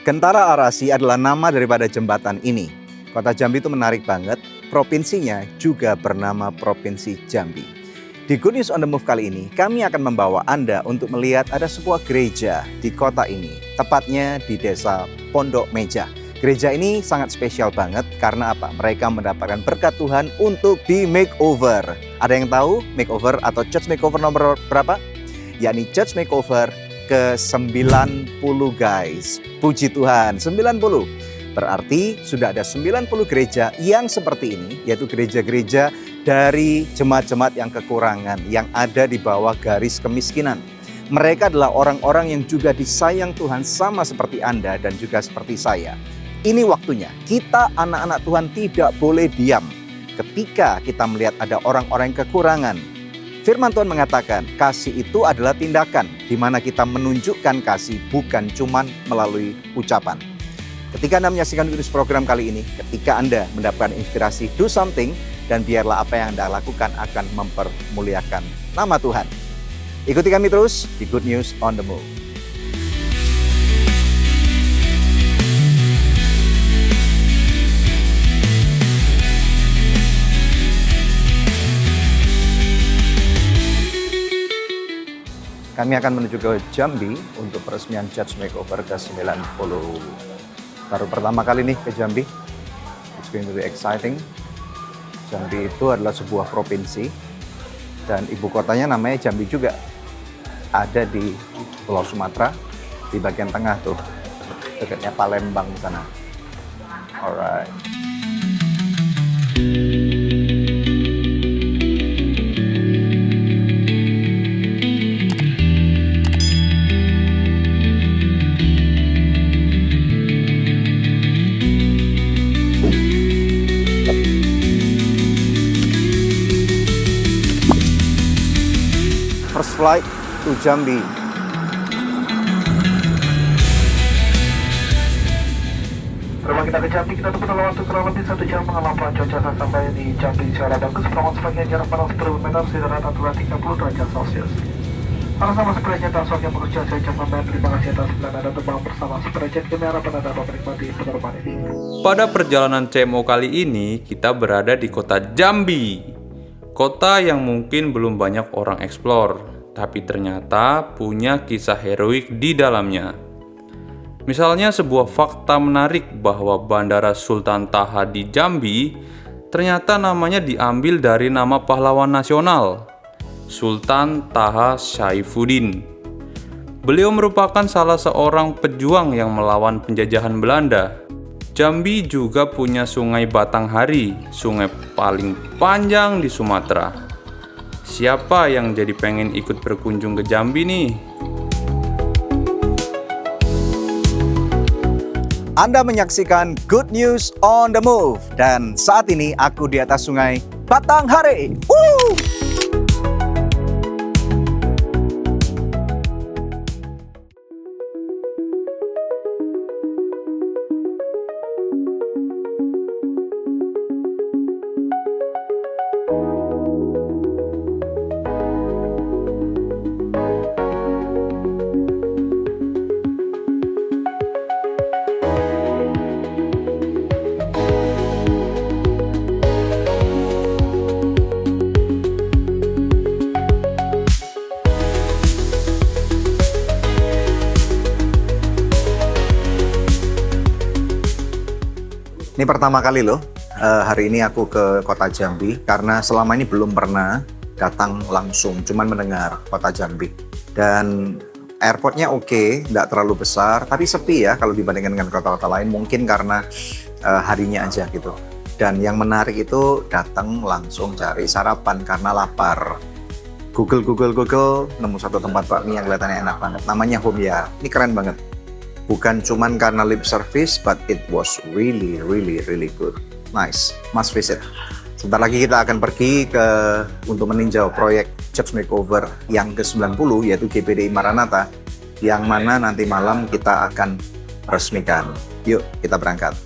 Gentara Arasi adalah nama daripada jembatan ini. Kota Jambi itu menarik banget, provinsinya juga bernama Provinsi Jambi. Di Good News on the Move kali ini, kami akan membawa Anda untuk melihat ada sebuah gereja di kota ini, tepatnya di desa Pondok Meja. Gereja ini sangat spesial banget karena apa? Mereka mendapatkan berkat Tuhan untuk di makeover. Ada yang tahu makeover atau church makeover nomor berapa? Yakni church makeover ke-90 guys. Puji Tuhan, 90. Berarti sudah ada 90 gereja yang seperti ini, yaitu gereja-gereja dari jemaat-jemaat yang kekurangan, yang ada di bawah garis kemiskinan. Mereka adalah orang-orang yang juga disayang Tuhan sama seperti Anda dan juga seperti saya. Ini waktunya, kita anak-anak Tuhan tidak boleh diam ketika kita melihat ada orang-orang yang kekurangan. Firman Tuhan mengatakan, kasih itu adalah tindakan, di mana kita menunjukkan kasih bukan cuma melalui ucapan. Ketika Anda menyaksikan program kali ini, ketika Anda mendapatkan inspirasi, do something, dan biarlah apa yang Anda lakukan akan mempermuliakan nama Tuhan. Ikuti kami terus di Good News on the Move. Kami akan menuju ke Jambi untuk peresmian Church Makeover ke-90. Baru pertama kali nih ke Jambi. It's going to be exciting. Jambi itu adalah sebuah provinsi dan ibu kotanya namanya Jambi juga. Ada di Pulau Sumatera, di bagian tengah tuh, dekatnya Palembang di sana. Alright. First flight to Jambi. Terbang kita ke Jambi, kita tempuh dalam waktu kurang lebih 1 jam pengalaman cuaca saat sampai di Jambi secara bagus. Perawat sebagian jarak pandang 1000 meter, sudah rata 30 derajat Celcius. Para sama seperti dan sok yang bekerja, saya ucapkan banyak terima kasih atas pilihan Anda terbang bersama Superjet. Kami harapkan Anda dapat menikmati penerbangan ini. Pada perjalanan CMO kali ini, kita berada di kota Jambi. Kota yang mungkin belum banyak orang eksplor, tapi ternyata punya kisah heroik di dalamnya. Misalnya sebuah fakta menarik bahwa Bandara Sultan Taha di Jambi ternyata namanya diambil dari nama pahlawan nasional, Sultan Taha Saifuddin. Beliau merupakan salah seorang pejuang yang melawan penjajahan Belanda. Jambi juga punya Sungai Batanghari, sungai paling panjang di Sumatera. Siapa yang jadi pengen ikut berkunjung ke Jambi nih? Anda menyaksikan Good News on the Move. Dan saat ini aku di atas Sungai Batanghari. Woo! Ini pertama kali loh, hari ini aku ke kota Jambi karena selama ini belum pernah datang langsung, cuman mendengar kota Jambi. Dan airportnya oke, nggak terlalu besar, tapi sepi ya kalau dibandingkan dengan kota-kota lain, mungkin karena harinya aja gitu. Dan yang menarik itu datang langsung cari sarapan karena lapar. Google, nemu satu tempat bakmi yang kelihatannya enak banget, namanya Homya. Ini keren banget. Bukan cuman karena lip service, but it was really good. Nice, must visit. Sebentar lagi kita akan pergi untuk meninjau proyek Church Makeover yang ke-90, yaitu GPDI Maranatha, yang mana nanti malam kita akan resmikan. Yuk, kita berangkat.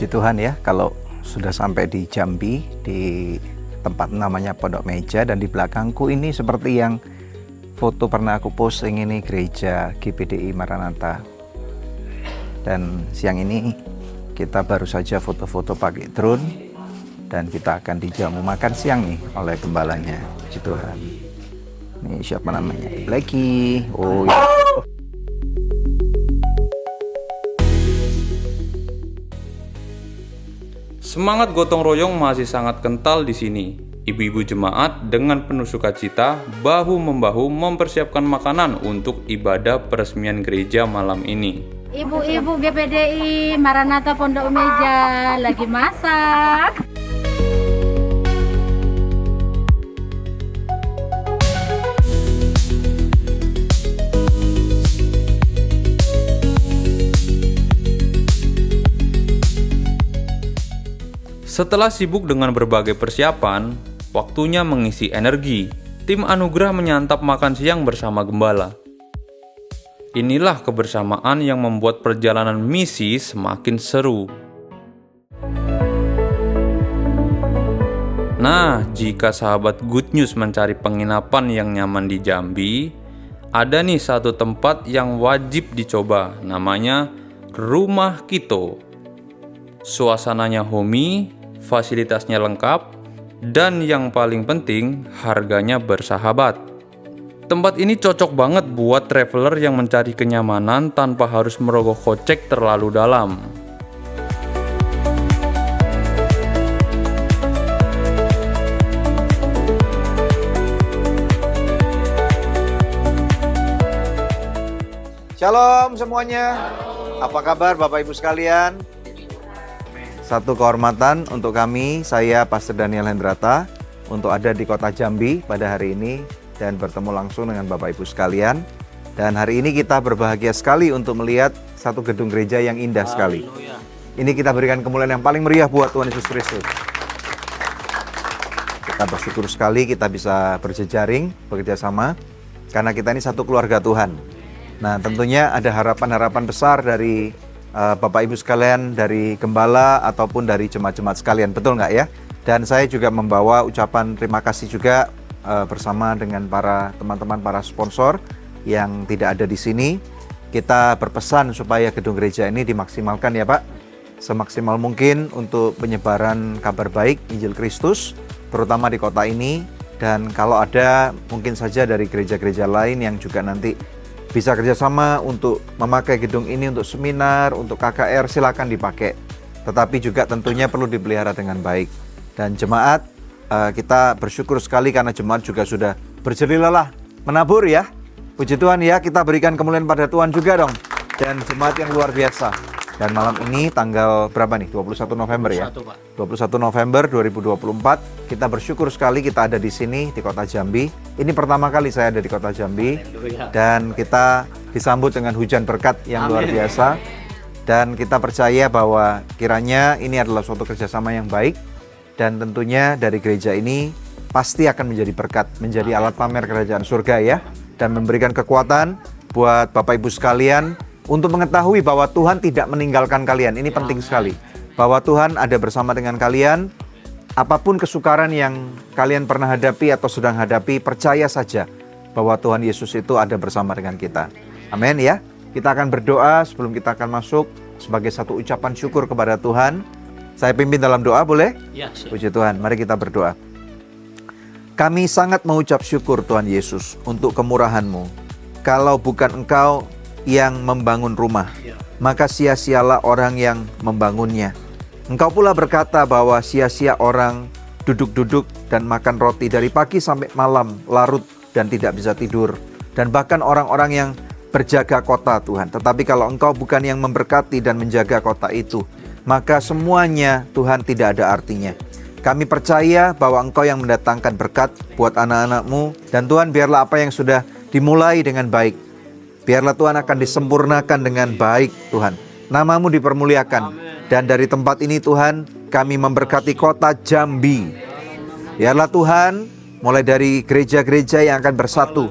Tuhan ya, kalau sudah sampai di Jambi, di tempat namanya Pondok Meja, dan di belakangku ini seperti yang foto pernah aku posting, ini gereja GPDI Maranatha. Dan siang ini kita baru saja foto-foto pakai drone, dan kita akan dijamu makan siang nih oleh gembalanya. Puji Tuhan. Ini siapa namanya? Blacky. Oh ya. Semangat gotong royong masih sangat kental di sini. Ibu-ibu jemaat dengan penuh sukacita bahu-membahu mempersiapkan makanan untuk ibadah peresmian gereja malam ini. Ibu-ibu GPDI Maranatha Pondok Meja lagi masak. Setelah sibuk dengan berbagai persiapan, waktunya mengisi energi. Tim Anugerah menyantap makan siang bersama gembala. Inilah kebersamaan yang membuat perjalanan misi semakin seru. Nah, jika sahabat Good News mencari penginapan yang nyaman di Jambi, ada nih satu tempat yang wajib dicoba, namanya Rumah Kito. Suasananya homey, fasilitasnya lengkap, dan yang paling penting, harganya bersahabat. Tempat ini cocok banget buat traveler yang mencari kenyamanan tanpa harus merogoh kocek terlalu dalam. Shalom semuanya. Apa kabar Bapak Ibu sekalian? Satu kehormatan untuk kami, saya Pastor Daniel Hendrata, untuk ada di kota Jambi pada hari ini dan bertemu langsung dengan Bapak Ibu sekalian. Dan hari ini kita berbahagia sekali untuk melihat satu gedung gereja yang indah sekali. Ini kita berikan kemuliaan yang paling meriah buat Tuhan Yesus Kristus. Kita bersyukur sekali kita bisa berjejaring, bekerja sama, karena kita ini satu keluarga Tuhan. Nah, tentunya ada harapan-harapan besar dari Bapak Ibu sekalian, dari gembala ataupun dari jemaat-jemaat sekalian, betul nggak ya? Dan saya juga membawa ucapan terima kasih juga bersama dengan para teman-teman, para sponsor yang tidak ada di sini. Kita berpesan supaya gedung gereja ini dimaksimalkan ya Pak, semaksimal mungkin untuk penyebaran kabar baik Injil Kristus, terutama di kota ini. Dan kalau ada mungkin saja dari gereja-gereja lain yang juga nanti bisa kerjasama untuk memakai gedung ini untuk seminar, untuk KKR, silakan dipakai. Tetapi juga tentunya perlu dipelihara dengan baik. Dan jemaat, kita bersyukur sekali karena jemaat juga sudah berjerih lelah menabur ya. Puji Tuhan ya, kita berikan kemuliaan pada Tuhan juga dong. Dan jemaat yang luar biasa. Dan malam ini tanggal berapa nih? 21 November ya? 21 November 2024. Kita bersyukur sekali kita ada di sini di kota Jambi. Ini pertama kali saya ada di kota Jambi. Dan kita disambut dengan hujan berkat yang luar biasa. Dan kita percaya bahwa kiranya ini adalah suatu kerjasama yang baik. Dan tentunya dari gereja ini pasti akan menjadi berkat, menjadi alat pamer kerajaan surga ya. Dan memberikan kekuatan buat Bapak Ibu sekalian untuk mengetahui bahwa Tuhan tidak meninggalkan kalian. Ini penting sekali. Bahwa Tuhan ada bersama dengan kalian. Apapun kesukaran yang kalian pernah hadapi atau sedang hadapi, percaya saja bahwa Tuhan Yesus itu ada bersama dengan kita. Amin ya. Kita akan berdoa sebelum kita akan masuk sebagai satu ucapan syukur kepada Tuhan. Saya pimpin dalam doa, boleh? Ya, Puji Tuhan, mari kita berdoa. Kami sangat mengucap syukur Tuhan Yesus untuk kemurahan-Mu. Kalau bukan Engkau yang membangun rumah, maka sia-sialah orang yang membangunnya. Engkau pula berkata bahwa sia-sia orang duduk-duduk dan makan roti dari pagi sampai malam, larut dan tidak bisa tidur. Dan bahkan orang-orang yang berjaga kota Tuhan. Tetapi kalau Engkau bukan yang memberkati dan menjaga kota itu, maka semuanya Tuhan tidak ada artinya. Kami percaya bahwa Engkau yang mendatangkan berkat buat anak-anak-Mu. Dan Tuhan, biarlah apa yang sudah dimulai dengan baik, biarlah Tuhan akan disempurnakan dengan baik Tuhan. Nama-Mu dipermuliakan. Dan dari tempat ini Tuhan, kami memberkati kota Jambi. Biarlah Tuhan, mulai dari gereja-gereja yang akan bersatu,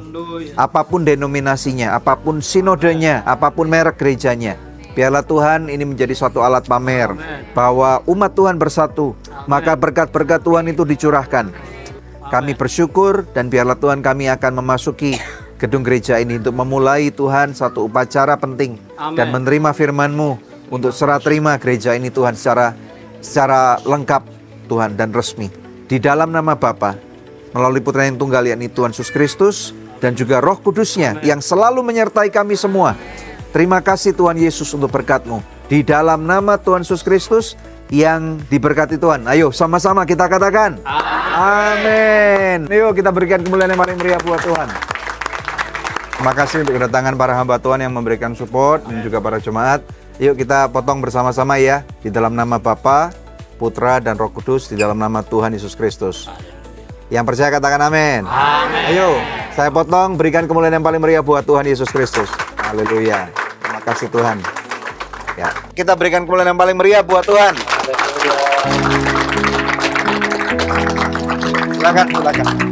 apapun denominasinya, apapun sinodenya, apapun merek gerejanya, Biarlah Tuhan ini menjadi suatu alat pamer bahwa umat Tuhan bersatu, maka berkat-berkat Tuhan itu dicurahkan. Kami bersyukur dan biarlah Tuhan kami akan memasuki gedung gereja ini untuk memulai Tuhan satu upacara penting dan menerima firman-Mu untuk serah terima gereja ini Tuhan secara lengkap Tuhan dan resmi. Di dalam nama Bapa, melalui Putra yang tunggal yakni Tuhan Yesus Kristus dan juga Roh Kudus-Nya yang selalu menyertai kami semua. Terima kasih Tuhan Yesus untuk berkat-Mu. Di dalam nama Tuhan Yesus Kristus yang diberkati Tuhan. Ayo sama-sama kita katakan. Amin. Ayo kita berikan kemuliaan yang paling meriah buat Tuhan. Terima kasih untuk kedatangan para hamba Tuhan yang memberikan support dan juga para jemaat. Yuk kita potong bersama-sama ya. Di dalam nama Bapa, Putra dan Roh Kudus, di dalam nama Tuhan Yesus Kristus. Yang percaya katakan amin. Amin. Ayo saya potong, berikan kemuliaan yang paling meriah buat Tuhan Yesus Kristus. Haleluya. Terima kasih Tuhan. Ya, kita berikan kemuliaan yang paling meriah buat Tuhan. Silakan.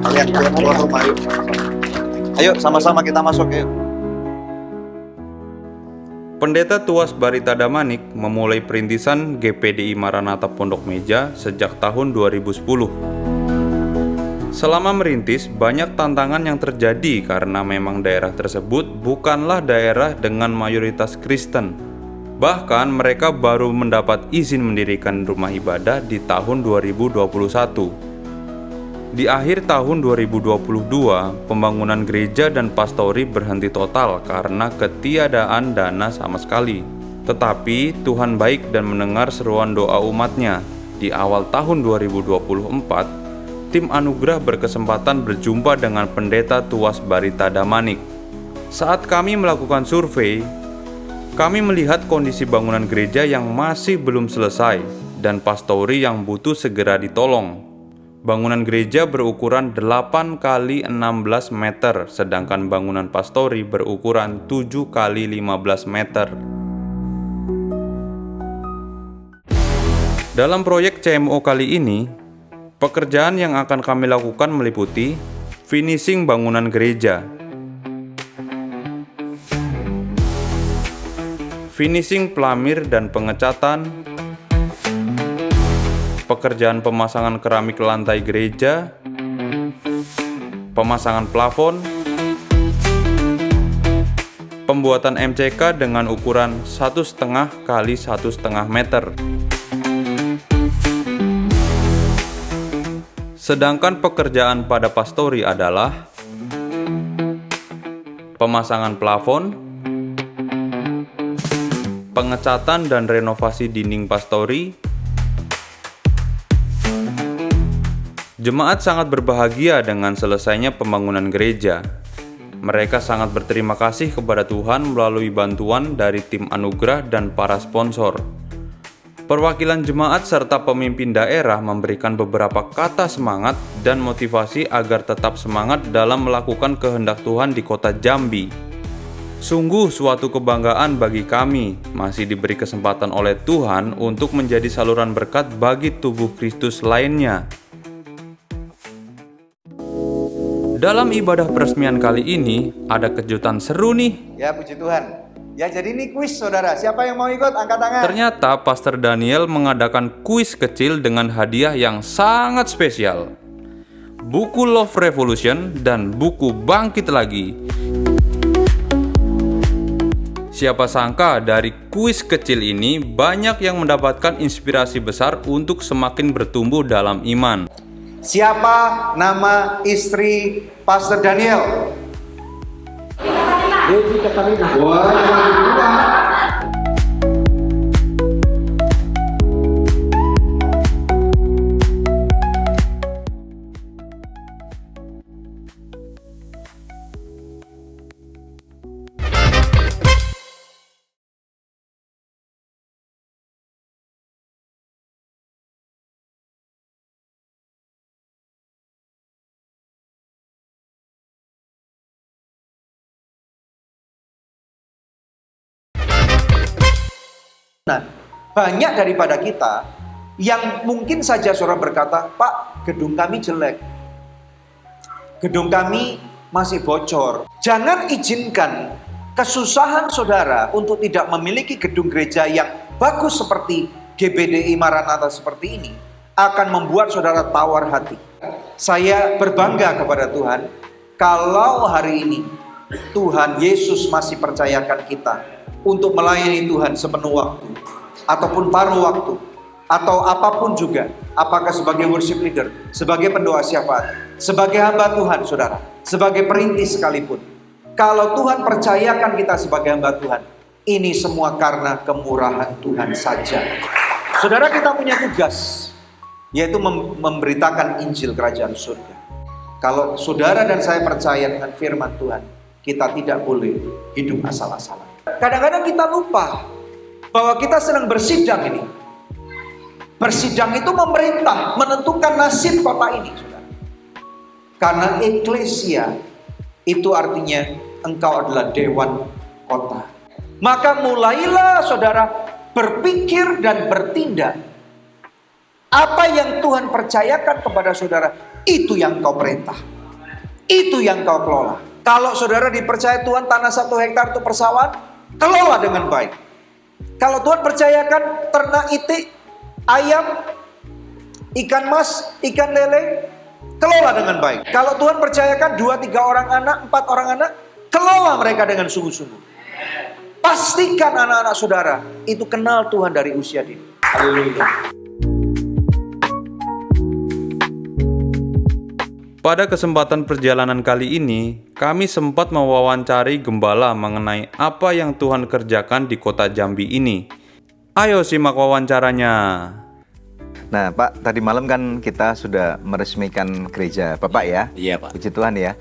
Kalian keluar rumah yuk. Ayo sama-sama kita masuk yuk. Pendeta Tuas Barita Damanik memulai perintisan GPDI Maranatha Pondok Meja sejak tahun 2010. Selama merintis, banyak tantangan yang terjadi karena memang daerah tersebut bukanlah daerah dengan mayoritas Kristen. Bahkan mereka baru mendapat izin mendirikan rumah ibadah di tahun 2021. Di akhir tahun 2022, pembangunan gereja dan pastori berhenti total karena ketiadaan dana sama sekali. Tetapi Tuhan baik dan mendengar seruan doa umatnya. Di awal tahun 2024, tim Anugerah berkesempatan berjumpa dengan Pendeta Tuas Barita Damanik. Saat kami melakukan survei, kami melihat kondisi bangunan gereja yang masih belum selesai dan pastori yang butuh segera ditolong. Bangunan gereja berukuran 8 x 16 meter, sedangkan bangunan pastori berukuran 7 x 15 meter. Dalam proyek CMO kali ini, pekerjaan yang akan kami lakukan meliputi finishing bangunan gereja, finishing pelamir dan pengecatan, pekerjaan pemasangan keramik lantai gereja, pemasangan plafon, pembuatan MCK dengan ukuran 1,5 x 1,5 meter. Sedangkan pekerjaan pada pastori adalah pemasangan plafon, pengecatan dan renovasi dinding pastori. Jemaat sangat berbahagia dengan selesainya pembangunan gereja. Mereka sangat berterima kasih kepada Tuhan melalui bantuan dari tim Anugerah dan para sponsor. Perwakilan jemaat serta pemimpin daerah memberikan beberapa kata semangat dan motivasi agar tetap semangat dalam melakukan kehendak Tuhan di kota Jambi. Sungguh suatu kebanggaan bagi kami masih diberi kesempatan oleh Tuhan untuk menjadi saluran berkat bagi tubuh Kristus lainnya. Dalam ibadah peresmian kali ini ada kejutan seru nih. Ya puji Tuhan. Ya jadi ini kuis saudara, siapa yang mau ikut angkat tangan. Ternyata Pastor Daniel mengadakan kuis kecil dengan hadiah yang sangat spesial. Buku Love Revolution dan buku Bangkit Lagi. Siapa sangka dari kuis kecil ini banyak yang mendapatkan inspirasi besar untuk semakin bertumbuh dalam iman. Siapa nama istri Pastor Daniel? Devi Katarina. Wah, nah, banyak daripada kita yang mungkin saja saudara berkata, Pak, gedung kami jelek. Gedung kami masih bocor. Jangan izinkan Kesusahan saudara untuk tidak memiliki gedung gereja yang bagus seperti GBDI Maranatha seperti ini akan membuat saudara tawar hati. Saya berbangga kepada Tuhan kalau hari ini Tuhan Yesus masih percayakan kita untuk melayani Tuhan sepenuh waktu ataupun paruh waktu atau apapun juga, apakah sebagai worship leader, sebagai pendoa syafaat, sebagai hamba Tuhan saudara, sebagai perintis sekalipun. Kalau Tuhan percayakan kita sebagai hamba Tuhan, ini semua karena kemurahan Tuhan saja. Saudara, kita punya tugas, yaitu memberitakan Injil Kerajaan Surga. Kalau saudara dan saya percaya dengan firman Tuhan, kita tidak boleh hidup asal-asalan. Kadang-kadang kita lupa bahwa kita sedang bersidang ini. Bersidang itu memerintah, menentukan nasib kota ini, saudara. Karena eklesia itu artinya engkau adalah dewan kota. Maka mulailah saudara berpikir dan bertindak. Apa yang Tuhan percayakan kepada saudara, itu yang kau perintah. Itu yang kau kelola. Kalau saudara dipercaya Tuhan tanah 1 hektar untuk persawahan, kelola dengan baik. Kalau Tuhan percayakan ternak itik, ayam, ikan mas, ikan lele, kelola dengan baik. Kalau Tuhan percayakan 2-3 orang anak, 4 orang anak, kelola mereka dengan sungguh-sungguh. Pastikan anak-anak saudara itu kenal Tuhan dari usia dini. Haleluya. Pada kesempatan perjalanan kali ini, kami sempat mewawancari gembala mengenai apa yang Tuhan kerjakan di kota Jambi ini. Ayo simak wawancaranya. Nah Pak, tadi malam kan kita sudah meresmikan gereja Bapak ya? Iya Pak. Puji Tuhan ya.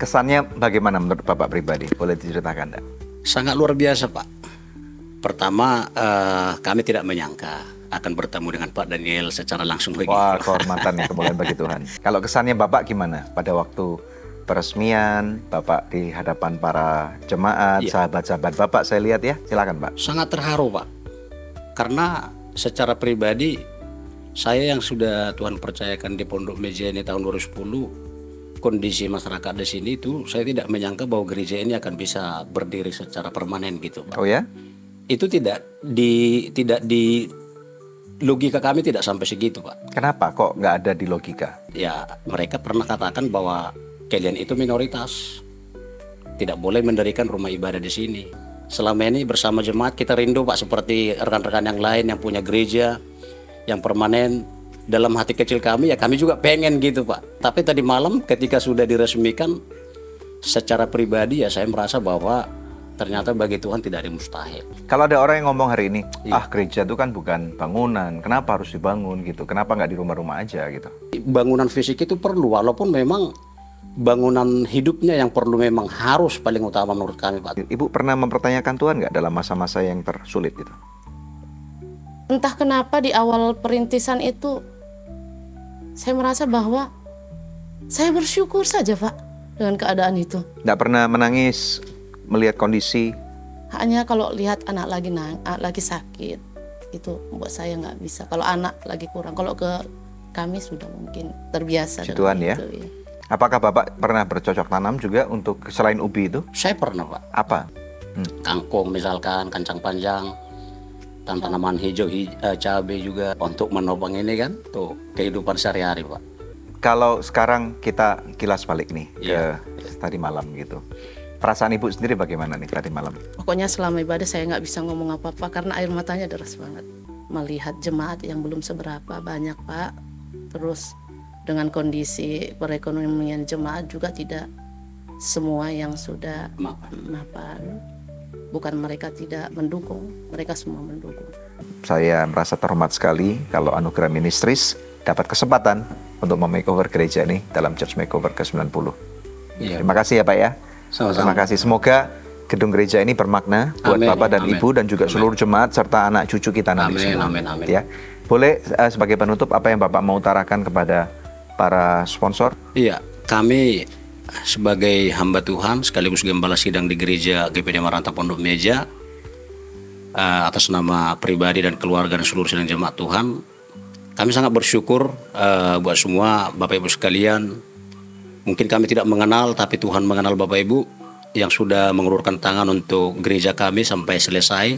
Kesannya bagaimana menurut Bapak pribadi? Boleh diceritakan enggak? Sangat luar biasa Pak. Pertama, kami tidak menyangka akan bertemu dengan Pak Daniel secara langsung begini. Wah, kehormatan ya, kemuliaan bagi Tuhan. Kalau kesannya Bapak gimana pada waktu peresmian Bapak di hadapan para jemaat, sahabat-sahabat Bapak saya lihat ya. Silakan Pak. Sangat terharu Pak. Karena secara pribadi, saya yang sudah Tuhan percayakan di Pondok Meja ini tahun 2010, kondisi masyarakat di sini itu saya tidak menyangka bahwa gereja ini akan bisa berdiri secara permanen gitu Pak. Oh ya? Itu tidak di logika kami tidak sampai segitu Pak. Kenapa kok nggak ada di logika? Ya mereka pernah katakan bahwa kalian itu minoritas, tidak boleh mendirikan rumah ibadah di sini. Selama ini bersama jemaat kita rindu Pak, seperti rekan-rekan yang lain yang punya gereja yang permanen. Dalam hati kecil kami ya kami juga pengen gitu Pak. Tapi tadi malam ketika sudah diresmikan, secara pribadi ya saya merasa bahwa ternyata bagi Tuhan tidak ada yang mustahil. Kalau ada orang yang ngomong hari ini, gereja itu kan bukan bangunan, kenapa harus dibangun gitu? Kenapa nggak di rumah-rumah aja gitu? Bangunan fisik itu perlu, walaupun memang bangunan hidupnya yang perlu memang harus paling utama menurut kami Pak. Ibu pernah mempertanyakan Tuhan nggak dalam masa-masa yang tersulit gitu? Entah kenapa di awal perintisan itu saya merasa bahwa saya bersyukur saja Pak dengan keadaan itu. Nggak pernah menangis melihat kondisi? Hanya kalau lihat anak lagi sakit, itu buat saya nggak bisa. Kalau anak lagi kurang, kalau ke kami sudah mungkin terbiasa. Tuhan ya. Itu, ya. Apakah Bapak pernah bercocok tanam juga untuk selain ubi itu? Saya pernah Pak. Apa? Kangkung misalkan, kacang panjang, tanaman hijau, cabai juga untuk menopang ini kan, tuh kehidupan sehari-hari Pak. Kalau sekarang kita kilas balik nih ke tadi malam gitu. Perasaan Ibu sendiri bagaimana nih tadi malam? Pokoknya selama ibadah saya nggak bisa ngomong apa-apa karena air matanya deras banget. Melihat jemaat yang belum seberapa banyak Pak, terus dengan kondisi perekonomian jemaat juga tidak semua yang sudah mapan. Bukan mereka tidak mendukung, mereka semua mendukung. Saya merasa terhormat sekali kalau Anugerah Ministries dapat kesempatan untuk memakeover gereja ini dalam Church Makeover ke-90. Iya. Terima kasih ya Pak ya. Sama-sama. Terima kasih. Semoga gedung gereja ini bermakna buat Amin, Bapak dan amin. Ibu dan juga seluruh jemaat serta anak cucu kita nanti semua. Amin, amin. Ya. Boleh sebagai penutup apa yang Bapak mau utarakan kepada para sponsor? Iya, kami sebagai hamba Tuhan sekaligus gembala sidang di gereja GPD Maranatha Pondok Meja, atas nama pribadi dan keluarga dan seluruh sidang jemaat Tuhan, kami sangat bersyukur buat semua Bapak Ibu sekalian. Mungkin kami tidak mengenal, tapi Tuhan mengenal Bapak Ibu. yang sudah mengulurkan tangan untuk gereja kami sampai selesai.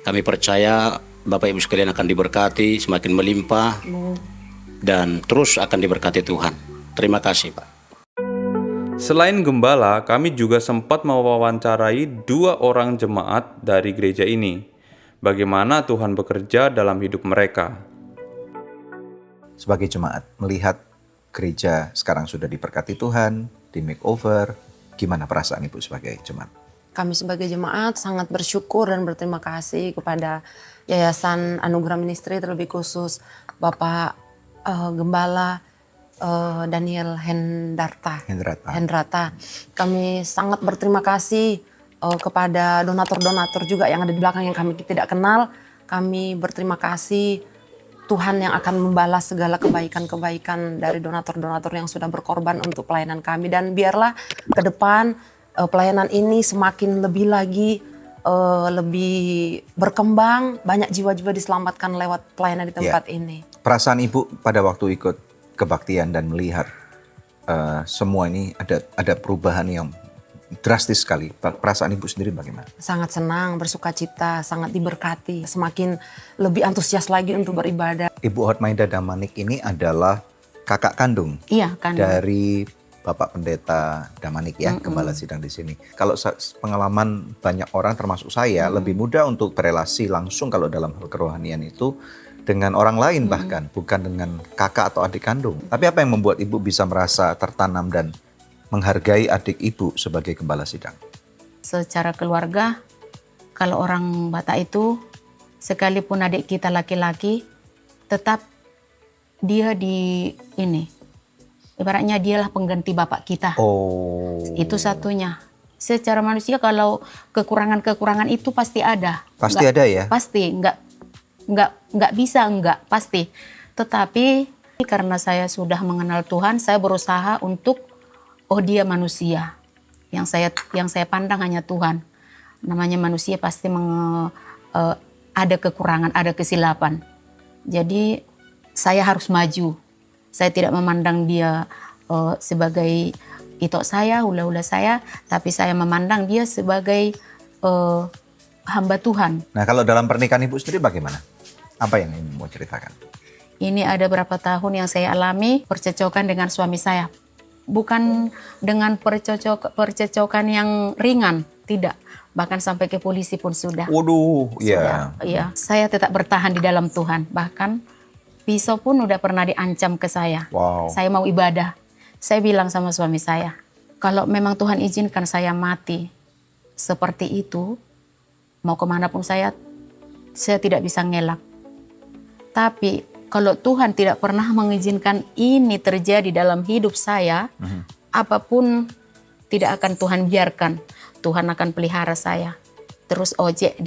Kami percaya Bapak Ibu sekalian akan diberkati, semakin melimpah, dan terus akan diberkati Tuhan. Terima kasih, Pak. Selain gembala, kami juga sempat mewawancarai 2 orang jemaat dari gereja ini. Bagaimana Tuhan bekerja dalam hidup mereka. Sebagai jemaat, melihat gereja sekarang sudah diberkati Tuhan, di makeover, gimana perasaan Ibu sebagai jemaat? Kami sebagai jemaat sangat bersyukur dan berterima kasih kepada Yayasan Anugerah Ministry, terlebih khusus Bapak Gembala Daniel Hendrata. Kami sangat berterima kasih kepada donatur-donatur juga yang ada di belakang yang kami tidak kenal. Kami berterima kasih Tuhan yang akan membalas segala kebaikan-kebaikan dari donatur-donatur yang sudah berkorban untuk pelayanan kami. Dan biarlah ke depan pelayanan ini semakin lebih lagi, lebih berkembang. Banyak jiwa-jiwa diselamatkan lewat pelayanan di tempat ini. Perasaan Ibu pada waktu ikut kebaktian dan melihat semua ini ada perubahan yang drastis sekali. Perasaan Ibu sendiri bagaimana? Sangat senang, bersuka cita, sangat diberkati. Semakin lebih antusias lagi untuk beribadah. Ibu Hotmaida Damanik ini adalah kakak kandung Iya, kan. dari Bapak Pendeta Damanik ya, Gembala Sidang di sini. Kalau pengalaman banyak orang termasuk saya lebih mudah untuk berelasi langsung kalau dalam hal kerohanian itu dengan orang lain bahkan, bukan dengan kakak atau adik kandung. Tapi apa yang membuat Ibu bisa merasa tertanam dan menghargai adik Ibu sebagai Gembala Sidang? Secara keluarga, kalau orang Batak itu, sekalipun adik kita laki-laki, tetap dia ibaratnya dialah pengganti bapak kita. Oh. Itu satunya. Secara manusia kalau kekurangan-kekurangan itu pasti ada. Pasti ada ya? Pasti, nggak bisa, pasti. Tetapi karena saya sudah mengenal Tuhan, saya berusaha untuk dia manusia. Yang saya pandang hanya Tuhan. Namanya manusia pasti ada kekurangan, ada kesilapan. Jadi saya harus maju. Saya tidak memandang dia sebagai itok saya, hula-hula saya, tapi saya memandang dia sebagai hamba Tuhan. Nah, kalau dalam pernikahan Ibu sendiri bagaimana? Apa yang Ibu mau ceritakan? Ini ada berapa tahun yang saya alami percecokan dengan suami saya. Bukan dengan percecokan yang ringan, tidak. Bahkan sampai ke polisi pun sudah. Waduh, iya. Iya, saya tetap bertahan di dalam Tuhan. Bahkan pisau pun udah pernah diancam ke saya. Wow. Saya mau ibadah. Saya bilang sama suami saya, kalau memang Tuhan izinkan saya mati seperti itu, mau kemanapun saya tidak bisa ngelak. Tapi kalau Tuhan tidak pernah mengizinkan ini terjadi dalam hidup saya, apapun tidak akan Tuhan biarkan. Tuhan akan pelihara saya. Terus ojek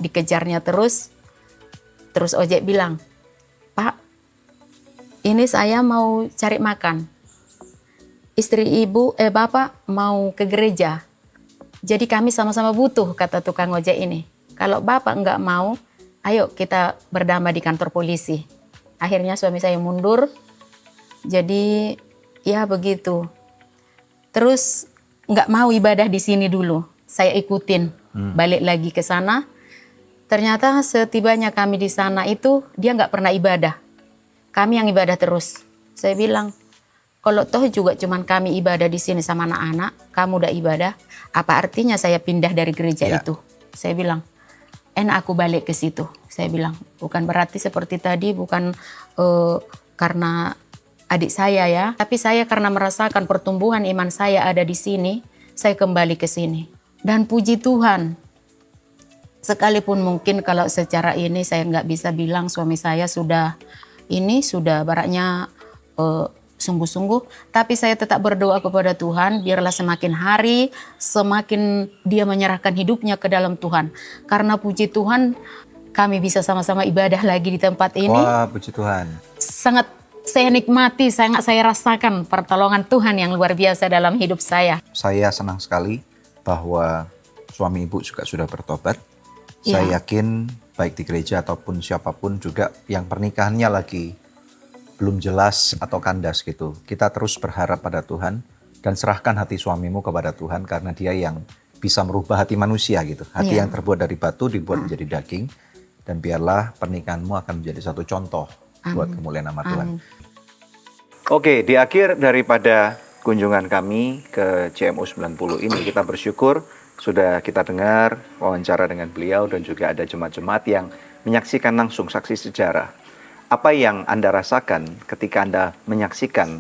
dikejarnya terus. Terus ojek bilang, Pak, ini saya mau cari makan. Istri Bapak mau ke gereja. Jadi kami sama-sama butuh, kata tukang ojek ini. Kalau Bapak nggak mau, ayo kita berdamai di kantor polisi. Akhirnya suami saya mundur. Jadi ya begitu. Terus nggak mau ibadah di sini dulu. Saya ikutin, balik lagi ke sana. Ternyata setibanya kami di sana itu dia nggak pernah ibadah. Kami yang ibadah terus. Saya bilang, kalau toh juga cuman kami ibadah di sini sama anak-anak, kamu udah ibadah, apa artinya saya pindah dari gereja itu? Saya bilang, enak aku balik ke situ. Saya bilang, bukan berarti seperti tadi, bukan karena adik saya ya, tapi saya karena merasakan pertumbuhan iman saya ada di sini, saya kembali ke sini. Dan puji Tuhan, sekalipun mungkin kalau secara ini saya nggak bisa bilang suami saya sudah baraknya sungguh-sungguh, tapi saya tetap berdoa kepada Tuhan, biarlah semakin hari semakin dia menyerahkan hidupnya ke dalam Tuhan. Karena puji Tuhan kami bisa sama-sama ibadah lagi di tempat ini. Wah, puji Tuhan. Sangat saya nikmati, sangat saya rasakan pertolongan Tuhan yang luar biasa dalam hidup saya. Saya senang sekali bahwa suami Ibu juga sudah bertobat. Ya. Saya yakin baik di gereja ataupun siapapun juga yang pernikahannya lagi belum jelas atau kandas gitu. Kita terus berharap pada Tuhan Dan serahkan hati suamimu kepada Tuhan karena dia yang bisa merubah hati manusia gitu. Hati yang terbuat dari batu dibuat menjadi daging. Dan biarlah pernikahanmu akan menjadi satu contoh buat kemuliaan nama Tuhan. Oke, di akhir daripada kunjungan kami ke CMO 90 ini, kita bersyukur sudah kita dengar wawancara dengan beliau dan juga ada jemaat-jemaat yang menyaksikan langsung saksi sejarah. Apa yang Anda rasakan ketika Anda menyaksikan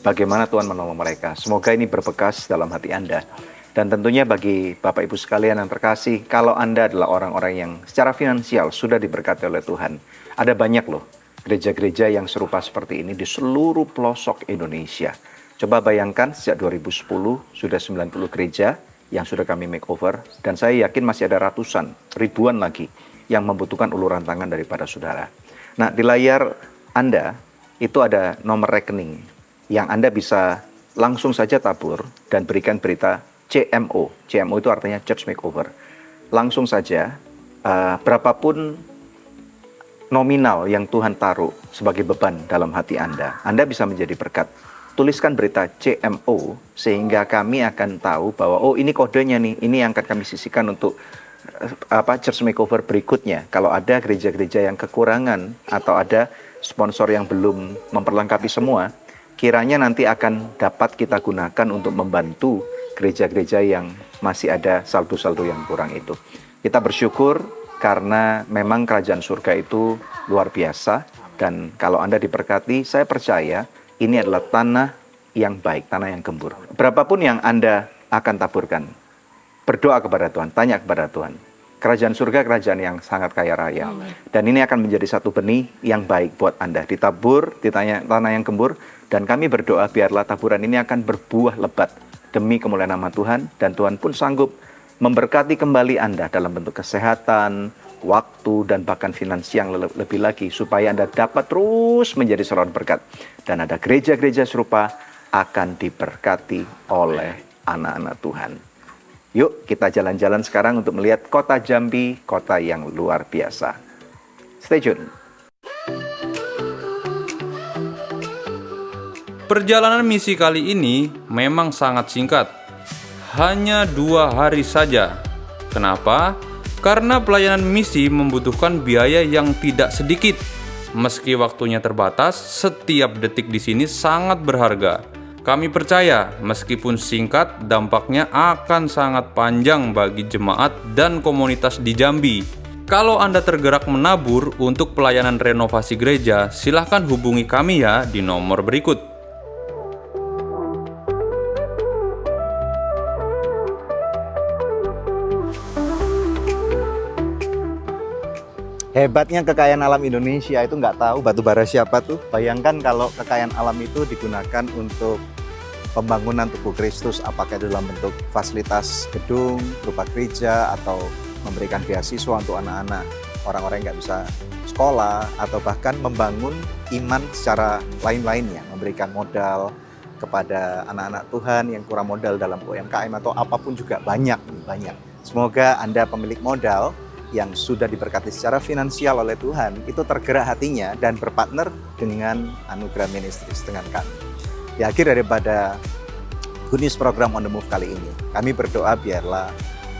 bagaimana Tuhan menolong mereka? Semoga ini berbekas dalam hati Anda. Dan tentunya bagi Bapak Ibu sekalian yang terkasih, kalau Anda adalah orang-orang yang secara finansial sudah diberkati oleh Tuhan, ada banyak loh gereja-gereja yang serupa seperti ini di seluruh pelosok Indonesia. Coba bayangkan sejak 2010 sudah 90 gereja yang sudah kami makeover, dan saya yakin masih ada ratusan, ribuan lagi yang membutuhkan uluran tangan daripada saudara. Nah, di layar Anda itu ada nomor rekening yang Anda bisa langsung saja tabur dan berikan berita CMO. CMO itu artinya Church Makeover. Langsung saja, berapapun nominal yang Tuhan taruh sebagai beban dalam hati Anda bisa menjadi berkat. Tuliskan berita CMO sehingga kami akan tahu bahwa oh ini kodenya nih, ini yang akan kami sisihkan untuk Church Makeover berikutnya. Kalau ada gereja-gereja yang kekurangan atau ada sponsor yang belum memperlengkapi semua, kiranya nanti akan dapat kita gunakan untuk membantu gereja-gereja yang masih ada saldo-saldo yang kurang itu. Kita bersyukur karena memang kerajaan surga itu luar biasa, dan kalau Anda diberkati, saya percaya ini adalah tanah yang baik, tanah yang gembur. Berapapun yang Anda akan taburkan, berdoa kepada Tuhan, tanya kepada Tuhan. Kerajaan surga kerajaan yang sangat kaya raya. Dan ini akan menjadi satu benih yang baik buat Anda. Ditabur di tanah yang gembur, dan kami berdoa biarlah taburan ini akan berbuah lebat demi kemuliaan nama Tuhan, dan Tuhan pun sanggup memberkati kembali Anda dalam bentuk kesehatan, waktu, dan bahkan finansial yang lebih lagi, supaya Anda dapat terus menjadi saluran berkat. Dan ada gereja-gereja serupa akan diberkati oleh anak-anak Tuhan. Yuk kita jalan-jalan sekarang untuk melihat kota Jambi, kota yang luar biasa. Stay tune. Perjalanan misi kali ini memang sangat singkat. Hanya 2 hari saja. Kenapa? Karena pelayanan misi membutuhkan biaya yang tidak sedikit. Meski waktunya terbatas, setiap detik di sini sangat berharga. Kami percaya, meskipun singkat, dampaknya akan sangat panjang bagi jemaat dan komunitas di Jambi. Kalau Anda tergerak menabur untuk pelayanan renovasi gereja, silahkan hubungi kami ya di nomor berikut. Hebatnya kekayaan alam Indonesia itu nggak tahu batu bara siapa tuh. Bayangkan kalau kekayaan alam itu digunakan untuk pembangunan tubuh Kristus, apakah dalam bentuk fasilitas gedung, berupa gereja, atau memberikan beasiswa untuk anak-anak, orang-orang yang nggak bisa sekolah, atau bahkan membangun iman secara lain-lainnya, memberikan modal kepada anak-anak Tuhan yang kurang modal dalam UMKM atau apapun juga banyak. Semoga Anda pemilik modal yang sudah diberkati secara finansial oleh Tuhan, itu tergerak hatinya dan berpartner dengan Anugerah Ministries dengan kami. Di akhir daripada Good News program On The Move kali ini, kami berdoa biarlah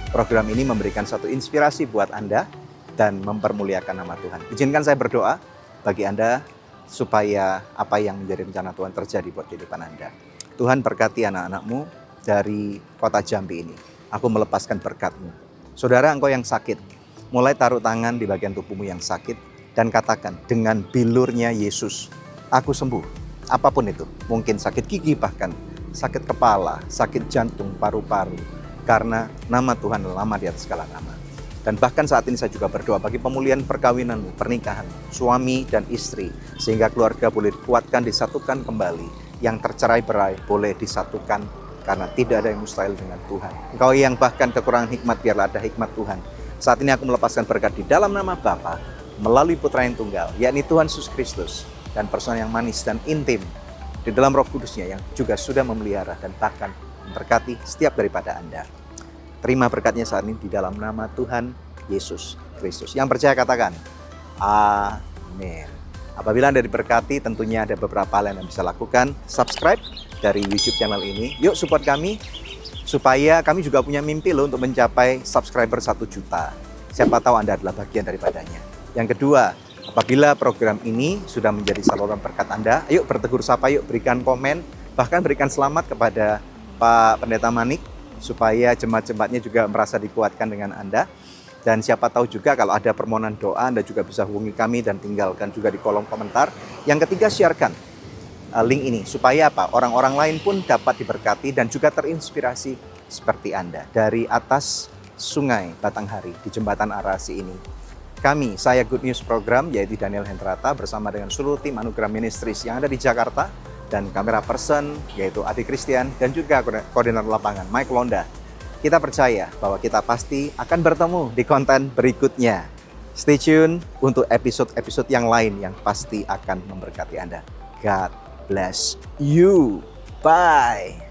program ini memberikan satu inspirasi buat Anda dan mempermuliakan nama Tuhan. Izinkan saya berdoa bagi Anda supaya apa yang menjadi rencana Tuhan terjadi buat kehidupan Anda. Tuhan berkati anak-anak-Mu dari kota Jambi ini. Aku melepaskan berkat-Mu. Saudara, engkau yang sakit, mulai taruh tangan di bagian tubuhmu yang sakit dan katakan, dengan bilurnya Yesus, aku sembuh. Apapun itu, mungkin sakit gigi bahkan, sakit kepala, sakit jantung, paru-paru. Karena nama Tuhan lama di atas segala nama. Dan bahkan saat ini saya juga berdoa bagi pemulihan perkawinanmu, pernikahan, suami dan istri. Sehingga keluarga boleh dikuatkan, disatukan kembali. Yang tercerai-berai boleh disatukan karena tidak ada yang mustahil dengan Tuhan. Engkau yang bahkan kekurangan hikmat, biarlah ada hikmat Tuhan. Saat ini aku melepaskan berkat di dalam nama Bapa, melalui Putra yang tunggal, yakni Tuhan Yesus Kristus, dan persona yang manis dan intim di dalam Roh Kudusnya yang juga sudah memelihara dan bahkan memberkati setiap daripada Anda. Terima berkatnya saat ini di dalam nama Tuhan Yesus Kristus. Yang percaya katakan, amin. Apabila Anda diberkati, tentunya ada beberapa hal yang Anda bisa lakukan. Subscribe dari YouTube channel ini. Yuk support kami, supaya kami juga punya mimpi loh untuk mencapai subscriber 1 juta. Siapa tahu Anda adalah bagian daripadanya. Yang kedua, apabila program ini sudah menjadi saluran berkat Anda, yuk bertegur sapa, yuk berikan komen, bahkan berikan selamat kepada Pak Pendeta Manik, supaya jemaat-jemaatnya juga merasa dikuatkan dengan Anda. Dan siapa tahu juga kalau ada permohonan doa, Anda juga bisa hubungi kami dan tinggalkan juga di kolom komentar. Yang ketiga, sharekan link ini, supaya apa? Orang-orang lain pun dapat diberkati dan juga terinspirasi seperti Anda. Dari atas Sungai Batanghari di Jembatan Arasi ini. Saya Good News Program, yaitu Daniel Hendrata, bersama dengan seluruh tim Anugerah Ministries yang ada di Jakarta, dan kamera person, yaitu Adi Christian, dan juga koordinator lapangan, Mike Londa. Kita percaya bahwa kita pasti akan bertemu di konten berikutnya. Stay tune untuk episode-episode yang lain yang pasti akan memberkati Anda. God bless you. Bye.